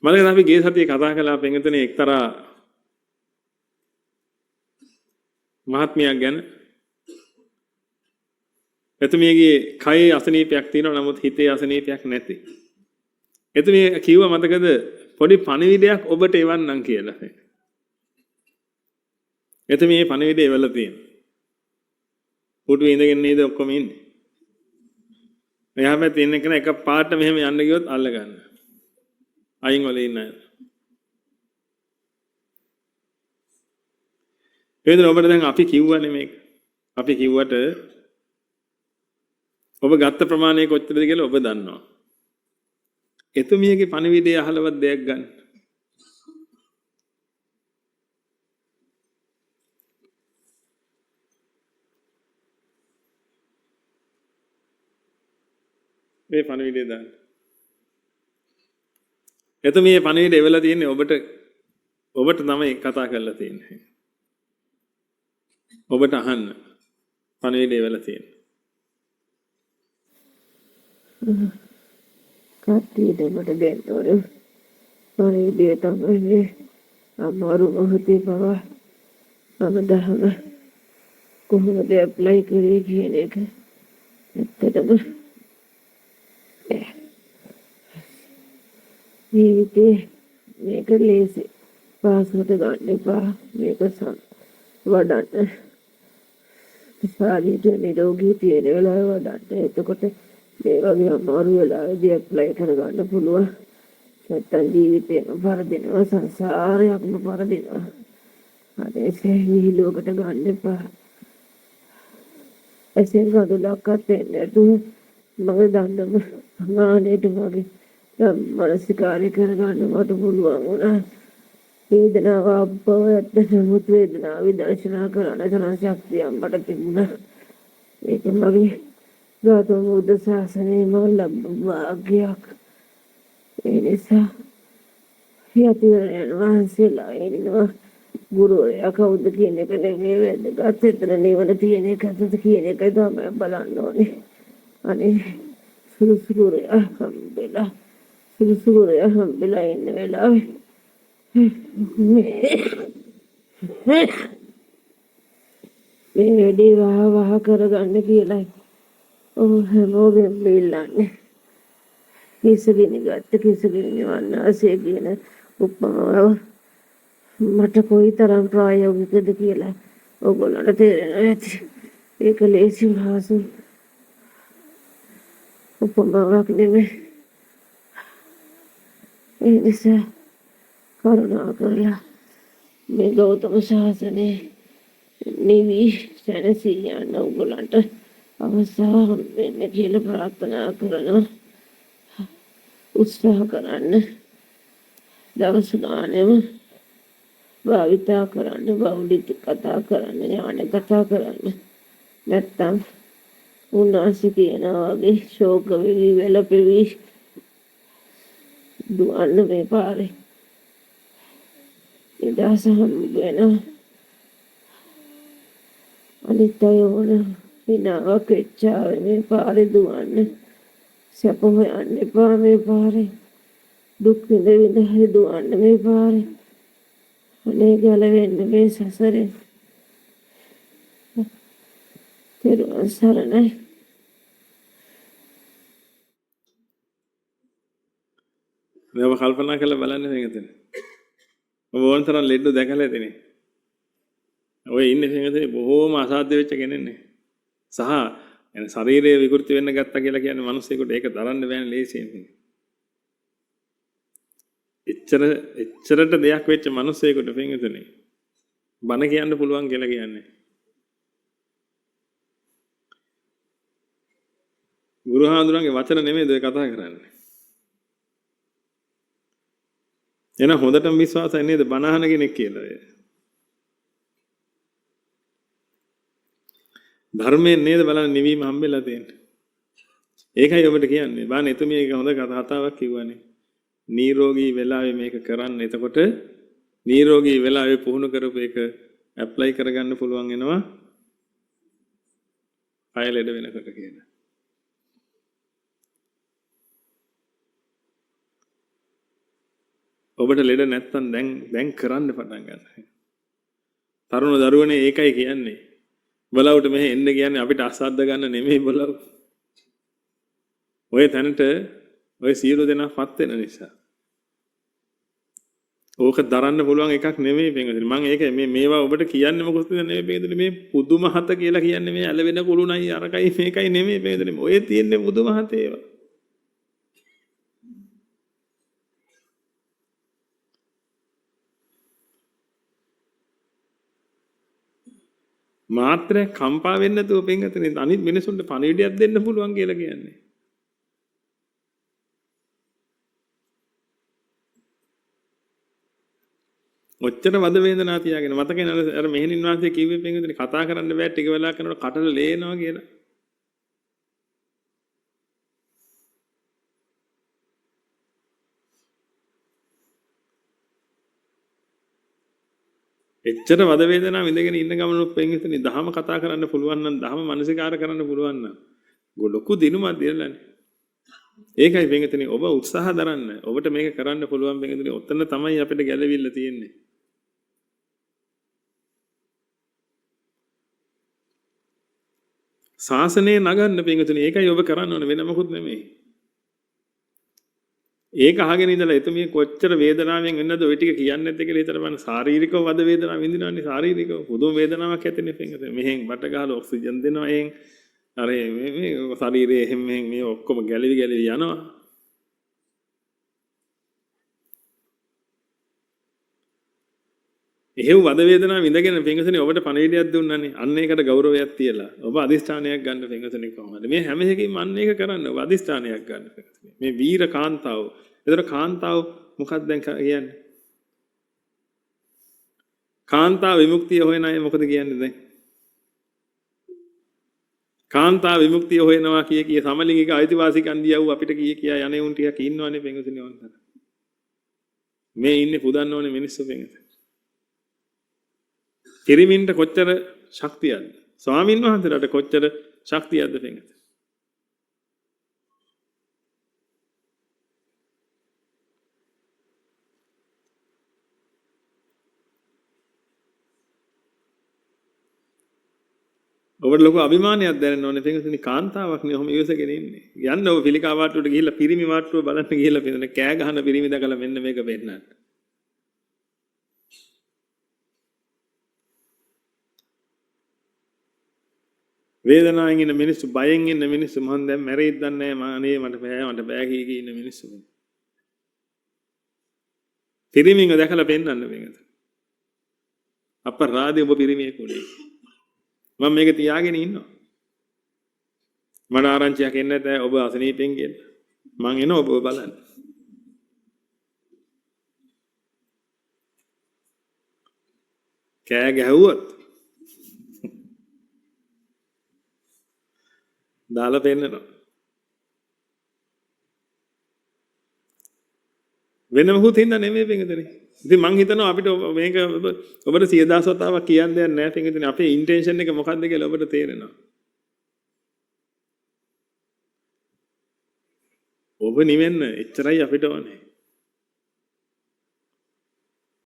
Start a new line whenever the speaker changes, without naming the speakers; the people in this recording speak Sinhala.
මම අපි ගිය සතියේ කතා කළා පෙඟතුනේ එක්තරා මහත්මියක් ගැන. එතුමියගේ කයේ අසනීපයක් තියෙනවා නමුත් හිතේ අසනීපයක් නැති. එතුමිය කිව්වා මතකද පොඩි පණිවිඩයක් ඔබට එවන්නම් කියලා. එතුමිය මේ පණිවිඩය එවලා තියෙනවා. පුටුවේ ඉඳගෙන නේද ඔක්කොම ඉන්නේ. මෙහා පැත්තේ ඉන්න කෙනා එක පාට මෙහෙම යන්න ගියොත් අල්ල ගන්න. අයින් වල ඉන්න අය. ඒතර ඔබට දැන් අපි කිව්වනේ මේක. අපි කිව්වට ඔබ ගත්ත ප්‍රමාණය කොච්චරද කියලා ඔබ දන්නවා. එතුමියගේ පණිවිඩය අහලවත් දෙයක් ගන්න. මේ පණිවිඩය දාන්න. එතුමිය පණිවිඩය එවලා තියෙන්නේ ඔබට තමයි කතා කරලා තියෙන්නේ. ඔබට අහන්න පණිවිඩය එවලා තියෙන්නේ.
කට්ටියට මට දෙන්න ඕනේ. පණිවිඩය තමයි අමාරු මොහොතේ පවා මම දහම කොහොමද ඇප්ලයි කරේ කියන එක. ඇත්තටම ජීවිතේ මේක ලේසි. පාසලට ගන්න එපා. මේක වඩන්න. ශාරීරික නිරෝගී තියෙන වෙලාව වඩන්න. එතකොට මේ වගේ අමාරු වෙලාවදී ඇප්ලයි කරගන්න පුළුවන්. නැත්තම් ජීවිතේම පරදිනවා, සංසාරයක්ම පරදිනවා. අනේ විහිළුවකට ගන්න එපා. ඇසෙන් ගඳුලක්වත් එන්නේ නැතුව මගේ දඬම අනානේට වගේ මානසිකාරය කරගන්න මට පුළුවන් වුණා. වේදනාව අබ්බව ඇත්ත නමුත් වේදනාව විදර්ශනා කරන්න තරම් ශක්තියක් මට තිබුණා. ඒක මගේ ගෞතම බුදු සාසනයේ මම ලැබු වාග්යක්. ඒ නිසා යතිවරයන් වහන්සේලා එනවා. ගුරුවරයා කවුද කියන එක නෙමෙයි වැදගත්. එතන නිවන තියෙන එකද කියන එකයි තමයි බලන්න ඕනේ. අනේ සුළුසුළුරයා හම්බෙලා ඉන්න වෙලාවේ මේ වැඩේ වහ කරගන්න කියලා හැමෝගෙම ඉල්ලන්නේ. කිසගිනි ගත්ත කිසගිනි වන්නාසේ කියන උපමාව මට කොයිතරම් ප්‍රායෝගිකද කියලා ඔයගොල්ලන්ට තේරෙනවා ඇති. ඒක ලේසි භාෂු උපමාවක් නෙමෙයි. ඒ නිසා කරුණා කරලා මේ ගෞතම ශාසනයේ නිවි සැනසී යන්න ඔයගොල්ලන්ට අවසාන වෙන්න කියලා ප්‍රාර්ථනා කරනවා. උත්සාහ කරන්න. දවස් ගානෙම භාවිතා කරන්න, බෞද්ධ කතා කරන්න, ඥාන කතා කරන්න. නැත්තම් උන්වහන්සේ කියනවා වගේ ශෝක වෙවි වෙලපෙවි දුවන්න මේ පාරේ. නිදහස හම්බ වෙනවා. අනිත් අය ඕන විනාවක් වෙච්චාවේ මේ පාරේ දුවන්න. සැප හොයන්න එපා මේ පාරේ. දුක් විඳ හරි දුවන්න මේ පාරේ. අනේ ගැලවෙන්න මේ සසරේ. තෙරුවන් සරණයි.
මේව කල්පනා කරලා බලන්න මේකද. ඔබ ඕන තරම් ලෙඩ දැකලා ඇතිනේ. ඔය ඉන්නේ මේකද බොහෝම අසාධ්‍ය වෙච්ච කෙනෙක්නේ. සහ يعني ශරීරය විකෘති වෙන්න ගත්තා කියලා කියන්නේ මිනිස්සෙකුට ඒක දරන්න බෑනේ ලේසියෙන්. එච්චරට දෙයක් වෙච්ච මිනිස්සෙකුට පින්විතනේ බන කියන්න පුළුවන් කියලා කියන්නේ. ගුරුහාඳුරන්ගේ වචන නෙමෙයිද ඔය කතා කරන්නේ. එන හොඳටම විශ්වාසයි නේද බන අහන කෙනෙක් කියලා. ධර්මයෙන් නේද බලන්න නිවීම හම්බෙලා තියෙන්නේ. ඒකයි ඔබට කියන්නේ. බාන එතුමිය එක හොඳ කතාවක් කිව්වනේ. නිරෝගී වෙලාවේ මේක කරන්න. එතකොට නිරෝගී වෙලාවේ පුහුණු කරපු එක ඇප්ලයි කරගන්න පුළුවන් වෙනවා. අය ලෙඩ වෙනකොට කියලා. ඔබට ලෙඩ නැත්තම් දැන් කරන්න පටන් ගන්න. තරුණ දරුවනේ ඒකයි කියන්නේ. බලවට මෙහෙ එන්න කියන්නේ අපිට අසද්ද ගන්න නෙමෙයි බලව. ඔය තැනට ඔය සියලු දෙනාපත් වෙන නිසා. ඕක දරන්න පුළුවන් එකක් නෙමෙයි පින්වතුනි. මම ඒක මේවා ඔබට කියන්නේ මොකද නෙමෙයි පින්වතුනි. මේ පුදුම හත කියලා කියන්නේ මේ ඇලවෙන කුළුණයි අරකයි මේකයි නෙමෙයි පින්වතුනි. ඔය තියෙන්නේ පුදුම හතේ ඒවා. මාත්‍රයක් කම්පා වෙන්නේ නැතුව පින්වතුනි අනිත් මිනිසුන්ට පණිවිඩයක් දෙන්න පුළුවන් කියලා කියන්නේ. ඔච්චර වද වේදනා තියාගෙන මතකේ නේද අර මෙහෙණින් වාසිය කිව්වේ පින්වතුනි කතා කරන්න බෑ ටික වෙලා කරනකොට කටට ලේනවා කියලා. එච්චර වද වේදනාව විඳගෙන ඉන්න ගමන පින්වතුනි දහම කතා කරන්න පුළුවන් නම් දහම මනසිකාර කරන්න පුළුවන් නම් ලොකු දිනුමක් දෙන්නනේ. ඒකයි පින්වතුනි ඔබ උත්සාහ දරන්න. ඔබට මේක කරන්න පුළුවන් පින්වතුනි ඔතන තමයි අපිට ගැළවිල්ල තියෙන්නේ. ශාසනය නගන්න පින්වතුනි ඒකයි ඔබ කරන්න ඕනේ වෙන මොකුත් නෙමෙයි. ඒක අහගෙන ඉඳලා එතුමිය කොච්චර වේදනාවෙන් වෙන්නද ඔය ටික කියන්නේ නැද්ද කියලා හිතලා බලන්න ශාරීරිකව වද වේදනාව විඳිනවනේ ශාරීරිකව පුදුම වේදනාවක් ඇතිනේ පින්වතුනි. මෙහෙන් බට ගහලා ඔක්සිජන් දෙනවා එහෙන් අර මේ ශරීරයේ එහෙම මේ ඔක්කොම ගැලවි යනවා. එහෙව් වද වේදනාව විඳගෙන පින්වතුනි ඔබට පණිවිඩයක් දුන්නානේ. අන්න ඒකට ගෞරවයක් තියලා. ඔබ අදිස්ථානයක් ගන්න පින්වතුනි කොහොමද? මේ හැම එකකින්ම අන්න ඒක කරන්න. ඔබ අදිස්ථානයක් ගන්න පින්වතුනි. මේ වීර කාන්තාව. ඒතර කාන්තාව මොකක්ද දැන් කියන්නේ? කාන්තාව විමුක්තිය හොයන අය මොකද කියන්නේ දැන්? කාන්තාව විමුක්තිය හොයනවා කිය සමලිංගික අයිතිවාසිකම් දියව් අපිට කියා යන්නේ උන් ටිකක් ඉන්නවනේ පින්වතුනි වන්තර. මේ ඉන්නේ පුදන්න ඕනේ මිනිස්සු පින්වතුනි. කිරිමින්ට කොච්චර ශක්තියක්ද? ස්වාමින් වහන්සේලාට කොච්චර ශක්තියක්ද පින්වතුනි? ඔබට ලොකු අභිමානයක් දැනෙන්න ඕනේ පින්වතුනි කාන්තාවක් නේ ඔහොම ඉවසගෙන ඉන්නේ. යන්න ඔබ පිළිකා වාට්ටුවට ගිහිල්ලා පිරිමි වාට්ටුව බලන්න ගිහිල්ලා පින්වතුනි කෑ ගහන පිරිමි දැකලා මෙන්න මේක පෙන්නන්න. වේදනාවෙන් ඉන්න මිනිස්සු බයෙන් ඉන්න මිනිස්සු මම දැන් මැරෙයිද දන්නේ නැහැ අනේ මට බෑ කී ඉන්න මිනිස්සු. පිරිමිව දැකලා පෙන්නන්න මේකට. අපරාධේ ඔබ පිරිමියෙක් උනේ. මම මේක තියාගෙන ඉන්නවා. මට ආරංචියක් එන්නේ නැත ඔබ අසනීපෙන් ගියද. මං එනවා ඔබ බලන්න. කෑ ගැහුවොත් දාලා පෙන්නනවා. වෙන මොකුත් හින්දා නෙමෙයි පින්වතුනි. ඉතින් මං හිතනවා අපිට මේක ඔබට 10000 වතාවක් කියන්න දෙයක් නැහැ පින්වතුනි. අපේ ඉන්ටෙන්ෂන් එක මොකක්ද කියලා ඔබට තේරෙනවා. ඔබ නිවෙන්න එච්චරයි අපිට ඕනේ.